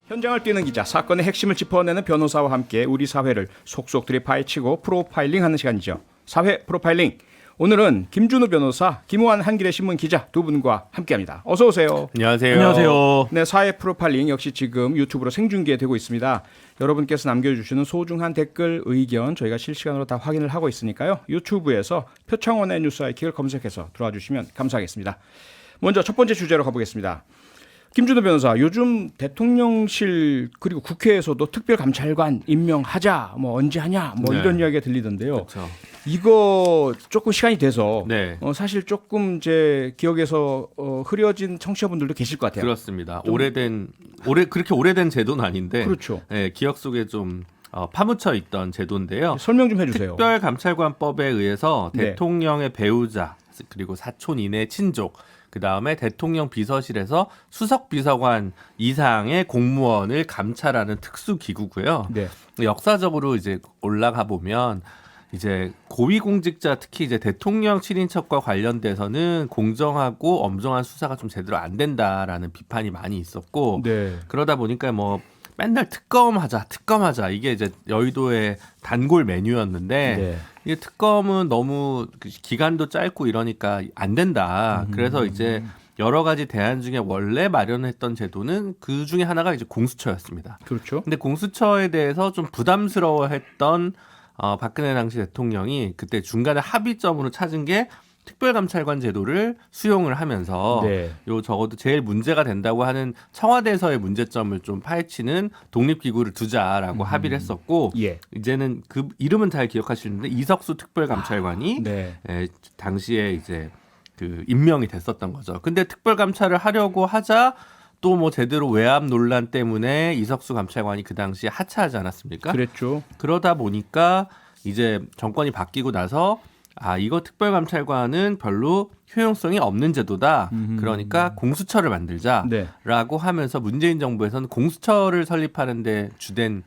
현장을 뛰는 기자, 사건의 핵심을 짚어내는 변호사와 함께 우리 사회를 속속들이 파헤치고 프로파일링하는 시간이죠. 사회 프로파일링. 오늘은 김준우 변호사, 김호환 한겨레 신문 기자 두 분과 함께합니다. 어서 오세요. 안녕하세요. 안녕하세요. 네, 사회 프로파일링 역시 지금 유튜브로 생중계되고 있습니다. 여러분께서 남겨주시는 소중한 댓글, 의견 저희가 실시간으로 다 확인을 하고 있으니까요. 유튜브에서 표창원의 뉴스 아이킥을 검색해서 들어와 주시면 감사하겠습니다. 먼저 첫 번째 주제로 가보겠습니다. 김준우 변호사, 요즘 대통령실 그리고 국회에서도 특별감찰관 임명하자, 뭐 언제 하냐, 뭐 네. 이런 이야기가 들리던데요. 그렇죠. 이거 조금 시간이 돼서 네. 사실 조금 제 기억에서 흐려진 청취자분들도 계실 것 같아요. 그렇습니다. 그렇게 오래된 제도는 아닌데, 그렇죠. 네, 기억 속에 좀 파묻혀 있던 제도인데요. 설명 좀 해주세요. 특별감찰관법에 의해서 네. 대통령의 배우자 그리고 사촌 이내 친족, 그 다음에 대통령 비서실에서 수석 비서관 이상의 공무원을 감찰하는 특수 기구고요. 네. 역사적으로 이제 올라가 보면 이제 고위공직자 특히 이제 대통령 친인척과 관련돼서는 공정하고 엄정한 수사가 좀 제대로 안 된다라는 비판이 많이 있었고 네. 그러다 보니까 뭐 맨날 특검하자 이게 이제 여의도의 단골 메뉴였는데 네. 이게 특검은 너무 기간도 짧고 이러니까 안 된다. 그래서 이제 여러 가지 대안 중에 원래 마련했던 제도는 그 중에 하나가 이제 공수처였습니다. 그렇죠. 근데 공수처에 대해서 좀 부담스러워했던 박근혜 당시 대통령이 그때 중간에 합의점으로 찾은 게 특별감찰관 제도를 수용을 하면서 네. 요 적어도 제일 문제가 된다고 하는 청와대에서의 문제점을 좀 파헤치는 독립기구를 두자라고 합의를 했었고 예. 이제는 그 이름은 잘 기억하시는데 이석수 특별감찰관이 네. 당시에 이제 그 임명이 됐었던 거죠. 근데 특별감찰을 하려고 하자 또 뭐 제대로 외압 논란 때문에 이석수 감찰관이 그 당시에 하차하지 않았습니까? 그랬죠. 그러다 보니까 이제 정권이 바뀌고 나서 이거 특별감찰관은 별로 효용성이 없는 제도다. 그러니까 공수처를 만들자라고 네. 하면서 문재인 정부에서는 공수처를 설립하는 데 주된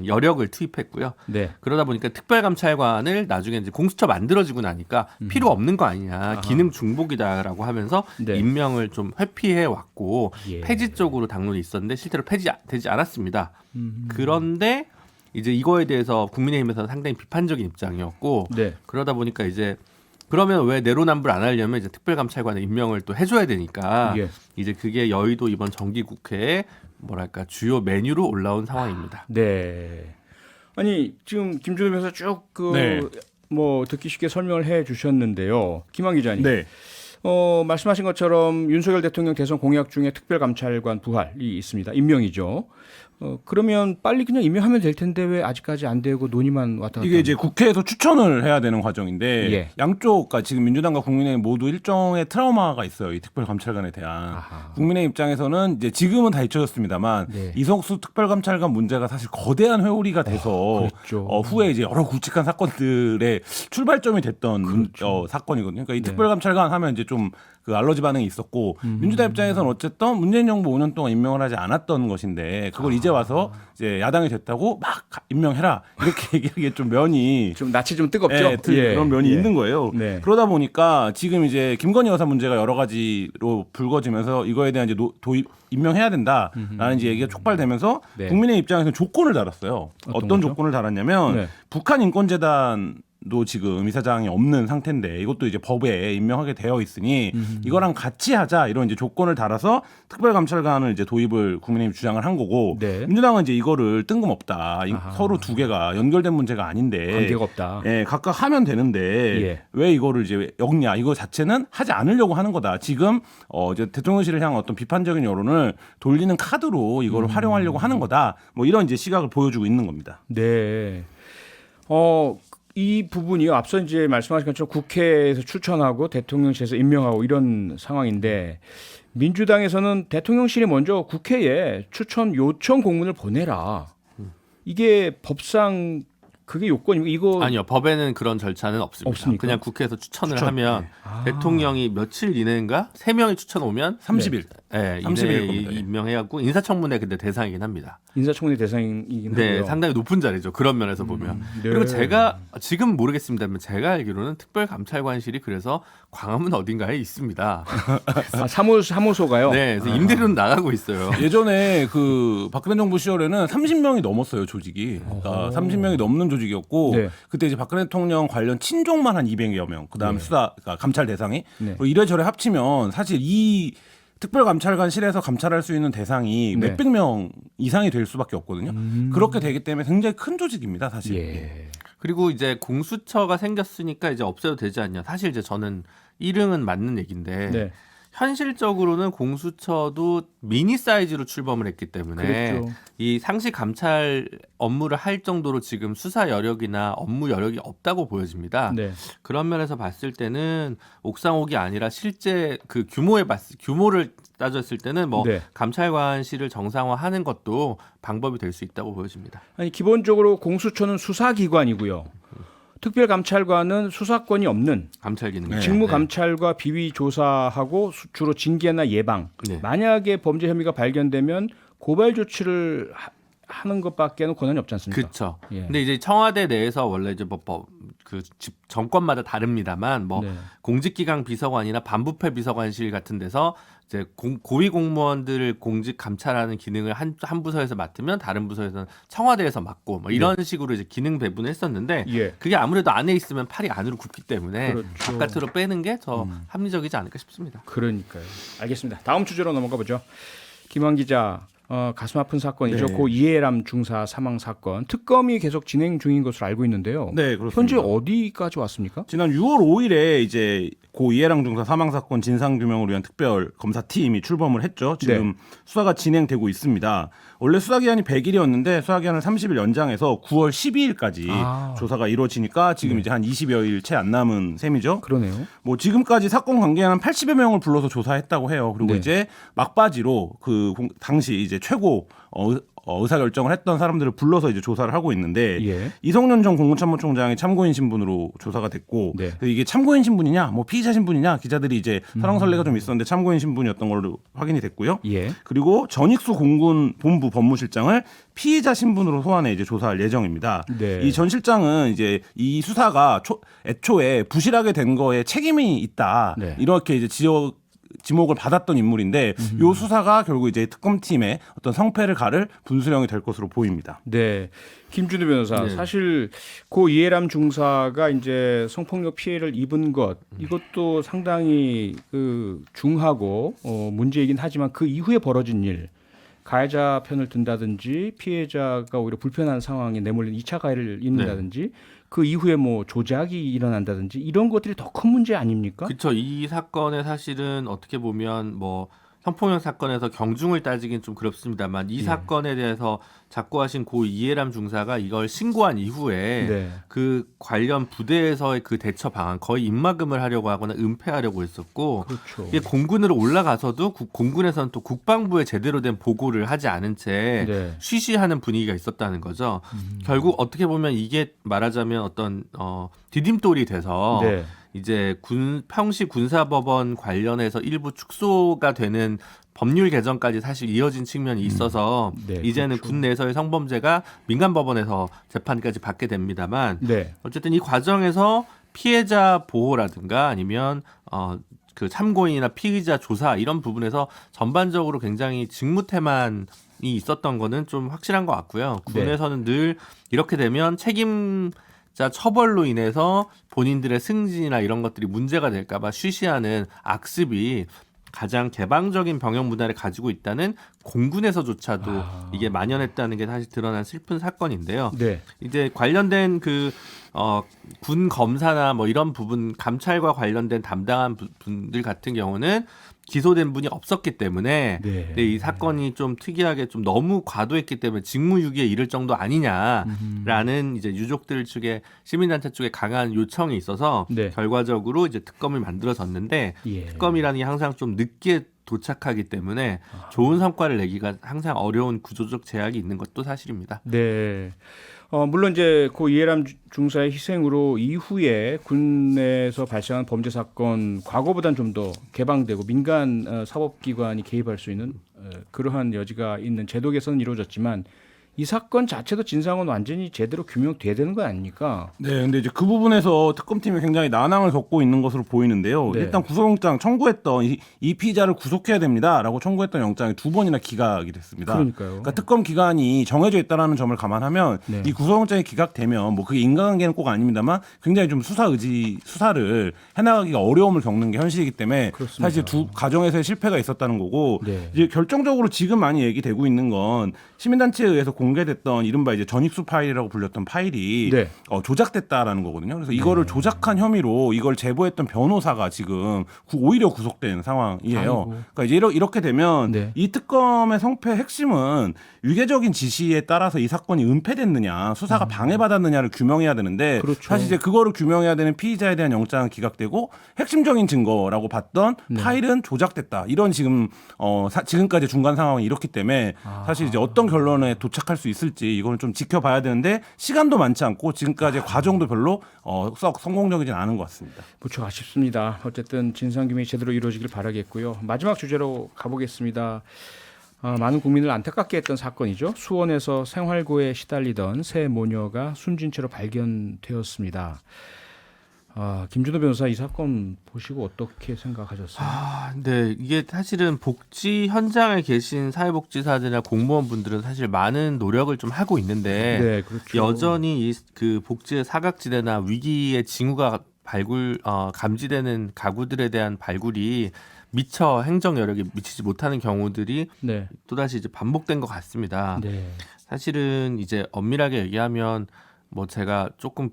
여력을 투입했고요. 네. 그러다 보니까 특별감찰관을 나중에 이제 공수처 만들어지고 나니까 필요 없는 거 아니냐, 기능 중복이다라고 하면서 네. 임명을 좀 회피해 왔고 예. 폐지 쪽으로 당론이 있었는데 실제로 폐지되지 않았습니다. 그런데 이제 이거에 대해서 국민의힘에서는 상당히 비판적인 입장이었고 네. 그러다 보니까 이제 그러면 왜 내로남불 안 하려면 이제 특별감찰관의 임명을 또 해줘야 되니까 예. 이제 그게 여의도 이번 정기국회에 뭐랄까 주요 메뉴로 올라온 상황입니다. 네. 아니 지금 김준우 변호사 쭉 네. 뭐 듣기 쉽게 설명을 해 주셨는데요. 김한 기자님. 네. 말씀하신 것처럼 윤석열 대통령 대선 공약 중에 특별감찰관 부활이 있습니다. 임명이죠. 그러면 빨리 그냥 임명하면 될 텐데 왜 아직까지 안 되고 논의만 왔다 갔다 이게 이제 국회에서 추천을 해야 되는 과정인데 예. 양쪽, 그러니까 지금 민주당과 국민의힘 모두 일종의 트라우마가 있어요. 이 특별감찰관에 대한. 아하. 국민의 입장에서는 이제 지금은 다 잊혀졌습니다만 네. 이석수 특별감찰관 문제가 사실 거대한 회오리가 돼서 그렇죠. 후에 이제 여러 굵직한 사건들의 출발점이 됐던 사건이거든요. 그러니까 이 네. 특별감찰관 하면 이제 좀 그 알러지 반응이 있었고 민주당 입장에서는 어쨌든 문재인 정부 5년 동안 임명을 하지 않았던 것인데 그걸 이제 와서 이제 야당이 됐다고 막 임명해라 이렇게 얘기하기에 좀 면이 좀 낯이 좀 뜨겁죠. 예, 그런 면이 있는 거예요. 네. 그러다 보니까 지금 이제 김건희 여사 문제가 여러 가지로 불거지면서 이거에 대한 이제 도입 임명해야 된다라는 이제 얘기가 촉발되면서 네. 국민의 입장에서는 조건을 달았어요. 어떤 거죠? 조건을 달았냐면 네. 북한 인권재단 도 지금 이사장이 없는 상태인데 이것도 이제 법에 임명하게 되어 있으니 이거랑 같이 하자 이런 이제 조건을 달아서 특별감찰관을 이제 도입을 국민의힘이 주장을 한 거고 네. 민주당은 이제 이거를 뜬금없다. 서로 두 개가 연결된 문제가 아닌데 관계가 없다. 예, 각각 하면 되는데 예. 왜 이거를 이제 엮냐? 이거 자체는 하지 않으려고 하는 거다. 지금 이제 대통령실을 향한 어떤 비판적인 여론을 돌리는 카드로 이거를 활용하려고 하는 거다. 뭐 이런 이제 시각을 보여주고 있는 겁니다. 네. 이 부분이요. 앞서 이제 말씀하신 것처럼 국회에서 추천하고 대통령실에서 임명하고 이런 상황인데 민주당에서는 대통령실이 먼저 국회에 추천 요청 공문을 보내라. 이게 법상 그게 요건이고 이거 아니요, 법에는 그런 절차는 없습니다. 없습니까? 그냥 국회에서 추천을 추천. 하면 대통령이 며칠 이내인가 3명이 추천 오면 30일. 네, 30일 이내에 겁니다. 임명해갖고 인사청문회 근데 대상이긴 합니다. 인사청문회 대상이긴 네, 하고요. 상당히 높은 자리죠. 그런 면에서 보면. 네. 그리고 제가 지금 모르겠습니다만 제가 알기로는 특별감찰관실이 그래서 광화문 어딘가에 있습니다. 아, 사무소가요? 네, 그래서 임대료는 나가고 있어요. 예전에 그 박근혜 정부 시절에는 30명이 넘었어요 조직이. 그러니까 30명이 넘는 조직이었고 네. 그때 이제 박근혜 대통령 관련 친족만 한 200여 명. 그다음 수사 그러니까 감찰 대상이 네. 그리고 이래저래 합치면 사실 이 특별감찰관실에서 감찰할 수 있는 대상이 네. 몇백 명 이상이 될 수밖에 없거든요. 그렇게 되기 때문에 굉장히 큰 조직입니다, 사실. 예. 그리고 이제 공수처가 생겼으니까 이제 없애도 되지 않냐. 사실 이제 저는 일응은 맞는 얘기인데 네. 현실적으로는 공수처도 미니 사이즈로 출범을 했기 때문에 그렇죠. 이 상시 감찰 업무를 할 정도로 지금 수사 여력이나 업무 여력이 없다고 보여집니다. 네. 그런 면에서 봤을 때는 옥상옥이 아니라 실제 그 규모를 따졌을 때는 뭐 네. 감찰관실을 정상화하는 것도 방법이 될 수 있다고 보여집니다. 아니 기본적으로 공수처는 수사기관이고요. 특별감찰관은 수사권이 없는 감찰 기능. 네. 직무 감찰과 비위 조사하고 주로 징계나 예방. 네. 만약에 범죄 혐의가 발견되면 고발 조치를 하는 것밖에는 권한이 없지 않습니까? 그렇죠. 예. 근데 이제 청와대 내에서 원래 이제 정권마다 다릅니다만 뭐 네. 공직기강 비서관이나 반부패 비서관실 같은 데서 이제 고위 공무원들을 공직 감찰하는 기능을 한 부서에서 맡으면 다른 부서에서는 청와대에서 맡고 뭐 이런 식으로 이제 기능 배분을 했었는데 예. 그게 아무래도 안에 있으면 팔이 안으로 굽기 때문에 그렇죠. 바깥으로 빼는 게 더 합리적이지 않을까 싶습니다. 그러니까요. 알겠습니다. 다음 주제로 넘어가 보죠. 김한 기자, 가슴 아픈 사건이죠. 네. 고 이해람 중사 사망 사건 특검이 계속 진행 중인 것으로 알고 있는데요. 네, 그렇습니다. 현재 어디까지 왔습니까? 지난 6월 5일에 이제 고 이해랑 중사 사망 사건 진상 규명을 위한 특별 검사팀이 출범을 했죠. 지금 네. 수사가 진행되고 있습니다. 원래 수사 기한이 100일이었는데 수사 기한을 30일 연장해서 9월 12일까지 조사가 이루어지니까 지금 이제 한 20여일 채 안 남은 셈이죠. 그러네요. 뭐 지금까지 사건 관계한 80여 명을 불러서 조사했다고 해요. 그리고 네. 이제 막바지로 그 당시 이제 최고 의사 결정을 했던 사람들을 불러서 이제 조사를 하고 있는데 예. 이성년 전 공군참모총장이 참고인 신분으로 조사가 됐고 네. 그래서 이게 참고인 신분이냐 뭐 피의자 신분이냐 기자들이 이제 설왕설래가 좀 있었는데 참고인 신분이었던 걸로 확인이 됐고요. 예. 그리고 전익수 공군 본부 법무실장을 피의자 신분으로 소환해 이제 조사할 예정입니다. 네. 이 전 실장은 이제 이 수사가 애초에 부실하게 된 거에 책임이 있다. 네. 이렇게 이제 지목을 받았던 인물인데 이 수사가 결국 이제 특검팀의 어떤 성패를 가를 분수령이 될 것으로 보입니다. 네. 김준우 변호사, 네. 사실 고 이해람 중사가 이제 성폭력 피해를 입은 것 이것도 상당히 중하고 문제이긴 하지만 그 이후에 벌어진 일, 가해자 편을 든다든지 피해자가 오히려 불편한 상황에 내몰린 2차 가해를 입는다든지 그 이후에 뭐 조작이 일어난다든지 이런 것들이 더 큰 문제 아닙니까? 그렇죠. 이 사건에 사실은 어떻게 보면 뭐 성폭력 사건에서 경중을 따지긴 좀 그렇습니다만 이 사건에 대해서 작고하신 고 이해람 중사가 이걸 신고한 이후에 네. 그 관련 부대에서의 그 대처 방안 거의 입막음을 하려고 하거나 은폐하려고 했었고 그렇죠. 이게 공군으로 올라가서도 공군에서는 또 국방부에 제대로 된 보고를 하지 않은 채 네. 쉬쉬하는 분위기가 있었다는 거죠. 결국 어떻게 보면 이게 말하자면 어떤 디딤돌이 돼서 네. 이제 평시 군사법원 관련해서 일부 축소가 되는 법률 개정까지 사실 이어진 측면이 있어서 네, 이제는 그렇죠. 군 내에서의 성범죄가 민간법원에서 재판까지 받게 됩니다만 네. 어쨌든 이 과정에서 피해자 보호라든가 아니면 그 참고인이나 피의자 조사 이런 부분에서 전반적으로 굉장히 직무태만이 있었던 거는 좀 확실한 것 같고요. 군에서는 늘 이렇게 되면 책임자 처벌로 인해서 본인들의 승진이나 이런 것들이 문제가 될까봐 쉬쉬하는 악습이 가장 개방적인 병역 문화를 가지고 있다는 공군에서조차도 이게 만연했다는 게 사실 드러난 슬픈 사건인데요. 네. 이제 관련된 군 검사나 뭐 이런 부분 감찰과 관련된 담당한 분들 같은 경우는 기소된 분이 없었기 때문에 네. 근데 이 사건이 좀 특이하게 좀 너무 과도했기 때문에 직무유기에 이를 정도 아니냐라는 이제 유족들 측에 시민단체 쪽에 강한 요청이 있어서 네. 결과적으로 이제 특검을 만들어졌는데 예. 특검이라는 게 항상 좀 늦게 도착하기 때문에 좋은 성과를 내기가 항상 어려운 구조적 제약이 있는 것도 사실입니다. 네. 물론 이제 고 이해람 중사의 희생으로 이후에 군내에서 발생한 범죄 사건 과거보다는 좀 더 개방되고 민간 사법기관이 개입할 수 있는 그러한 여지가 있는 제도 개선은 이루어졌지만 이 사건 자체도 진상은 완전히 제대로 규명돼야 되는 거 아닙니까? 네, 근데 이제 그 부분에서 특검팀이 굉장히 난항을 겪고 있는 것으로 보이는데요. 네. 일단 구속영장 청구했던 이 피의자를 구속해야 됩니다라고 청구했던 영장이 2번이나 기각이 됐습니다. 그러니까요. 그러니까 특검 기간이 정해져 있다라는 점을 감안하면 네. 이 구속영장이 기각되면 뭐 그게 인과관계는 꼭 아닙니다만 굉장히 좀 수사를 해나가기가 어려움을 겪는 게 현실이기 때문에 그렇습니다. 사실 두 가정에서의 실패가 있었다는 거고 네. 이제 결정적으로 지금 많이 얘기되고 있는 건 시민단체에 의해서 공개됐던 이른바 이제 전입수 파일이라고 불렸던 파일이 네. 조작됐다라는 거거든요. 그래서 이거를 조작한 혐의로 이걸 제보했던 변호사가 지금 오히려 구속된 상황이에요. 아이고. 그러니까 이제 이렇게 되면 네. 이 특검의 성패 핵심은 위계적인 지시에 따라서 이 사건이 은폐됐느냐, 수사가 방해받았느냐를 규명해야 되는데 그렇죠. 사실 이제 그거를 규명해야 되는 피의자에 대한 영장은 기각되고 핵심적인 증거라고 봤던 파일은 조작됐다. 이런 지금 지금까지 중간 상황이 이렇기 때문에 사실 이제 어떤 결론에 도착할 수 있을지 이거는 좀 지켜봐야 되는데 시간도 많지 않고 지금까지의 과정도 별로 썩 성공적이진 않은 것 같습니다. 무척 아쉽습니다. 어쨌든 진상규명이 제대로 이루어지길 바라겠고요. 마지막 주제로 가보겠습니다. 많은 국민을 안타깝게 했던 사건이죠. 수원에서 생활고에 시달리던 새 모녀가 숨진 채로 발견되었습니다. 김준호 변호사 이 사건 보시고 어떻게 생각하셨어요? 근데 이게 사실은 복지 현장에 계신 사회복지사들이나 공무원분들은 사실 많은 노력을 좀 하고 있는데 네, 그렇죠. 여전히 그 복지의 사각지대나 위기의 징후가 감지되는 가구들에 대한 발굴이 미처 행정 여력에 미치지 못하는 경우들이 네. 또다시 이제 반복된 것 같습니다. 네. 사실은 이제 엄밀하게 얘기하면 뭐 제가 조금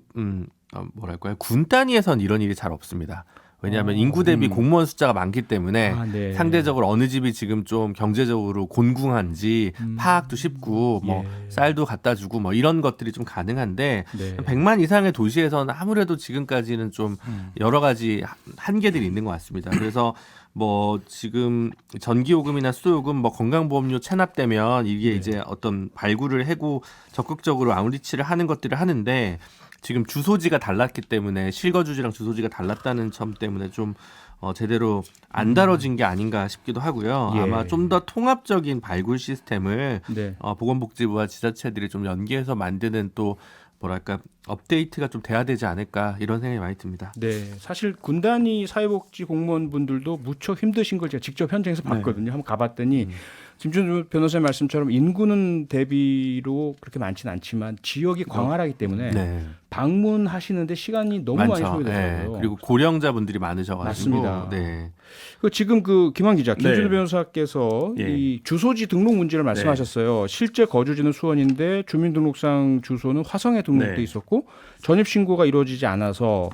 뭐랄까요, 군 단위에선 이런 일이 잘 없습니다. 왜냐하면 인구 대비 공무원 숫자가 많기 때문에 네. 상대적으로 어느 집이 지금 좀 경제적으로 곤궁한지 파악도 쉽고 뭐 쌀도 갖다 주고 뭐 이런 것들이 좀 가능한데 네. 100만 이상의 도시에서는 아무래도 지금까지는 좀 여러 가지 한계들이 있는 것 같습니다. 그래서 뭐 지금 전기요금이나 수도요금, 뭐 건강보험료 체납되면 이게 이제 어떤 발굴을 해고 적극적으로 아웃리치를 하는 것들을 하는데 지금 주소지가 달랐기 때문에 실거주지랑 주소지가 달랐다는 점 때문에 좀 제대로 안 다뤄진 게 아닌가 싶기도 하고요. 예. 아마 좀 더 통합적인 발굴 시스템을 네. 보건복지부와 지자체들이 좀 연계해서 만드는 또 뭐랄까 업데이트가 좀 돼야 되지 않을까 이런 생각이 많이 듭니다. 네, 사실 군단위 사회복지 공무원분들도 무척 힘드신 걸 제가 직접 현장에서 봤거든요. 한번 가봤더니 김준호 변호사의 말씀처럼 인구는 대비로 그렇게 많지는 않지만 지역이 광활하기 때문에 네. 방문하시는데 시간이 너무 많이 많죠. 소요되더라고요. 네. 그리고 고령자분들이 많으셔가지고 맞습니다. 네. 지금 김한 기자, 김준호 네. 변호사께서 예. 이 주소지 등록 문제를 말씀하셨어요. 실제 거주지는 수원인데 주민등록상 주소는 화성에 등록돼 네. 있었고 전입 신고가 이루어지지 않아서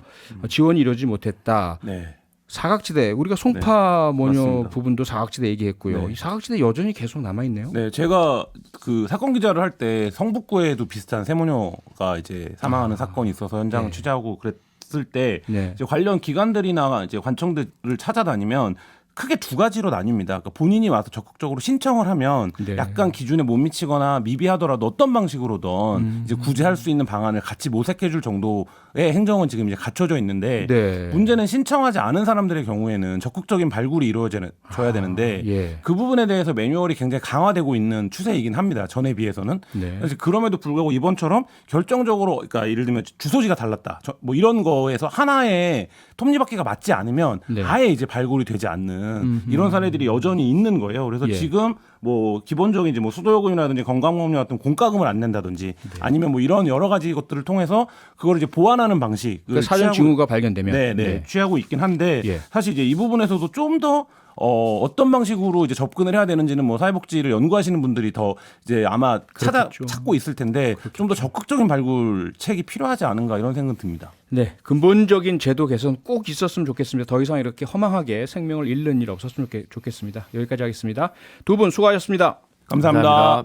지원이 이루어지지 못했다. 네. 사각지대 우리가 송파 모녀 맞습니다. 부분도 사각지대 얘기했고요. 네. 이 사각지대 여전히 계속 남아 있네요. 네, 제가 그 사건 기자를 할 때 성북구에도 비슷한 세모녀가 이제 사망하는 사건이 있어서 현장을 네. 취재하고 그랬을 때 네. 이제 관련 기관들이나 이제 관청들을 찾아다니면 크게 두 가지로 나뉩니다. 그러니까 본인이 와서 적극적으로 신청을 하면 네. 약간 기준에 못 미치거나 미비하더라도 어떤 방식으로든 이제 구제할 수 있는 방안을 같이 모색해줄 정도의 행정은 지금 이제 갖춰져 있는데 네. 문제는 신청하지 않은 사람들의 경우에는 적극적인 발굴이 이루어져야 되는데 예. 그 부분에 대해서 매뉴얼이 굉장히 강화되고 있는 추세이긴 합니다. 전에 비해서는. 네. 그래서 그럼에도 불구하고 이번처럼 결정적으로 그러니까 예를 들면 주소지가 달랐다. 뭐 이런 거에서 하나의 톱니바퀴가 맞지 않으면 네. 아예 이제 발굴이 되지 않는 이런 사례들이 여전히 있는 거예요. 그래서 예. 지금 뭐 기본적인 이제 뭐 수도요금이라든지 건강보험료 같은 공과금을 안 낸다든지 아니면 뭐 이런 여러 가지 것들을 통해서 그걸 이제 보완하는 방식을 그러니까 사전 징후가 발견되면 네. 취하고 있긴 한데 예. 사실 이제 이 부분에서도 좀 더 어떤 방식으로 이제 접근을 해야 되는지는 뭐 사회복지를 연구하시는 분들이 더 이제 아마 그렇겠죠. 찾고 있을 텐데 좀 더 적극적인 발굴책이 필요하지 않은가 이런 생각은 듭니다. 네, 근본적인 제도 개선 꼭 있었으면 좋겠습니다. 더 이상 이렇게 허망하게 생명을 잃는 일 없었으면 좋겠습니다. 여기까지 하겠습니다. 두 분 수고하셨습니다. 감사합니다.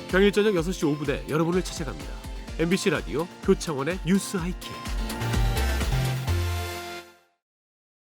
평일 저녁 6시 5분에 여러분을 찾아갑니다. MBC 라디오 표창원의 뉴스 하이킥.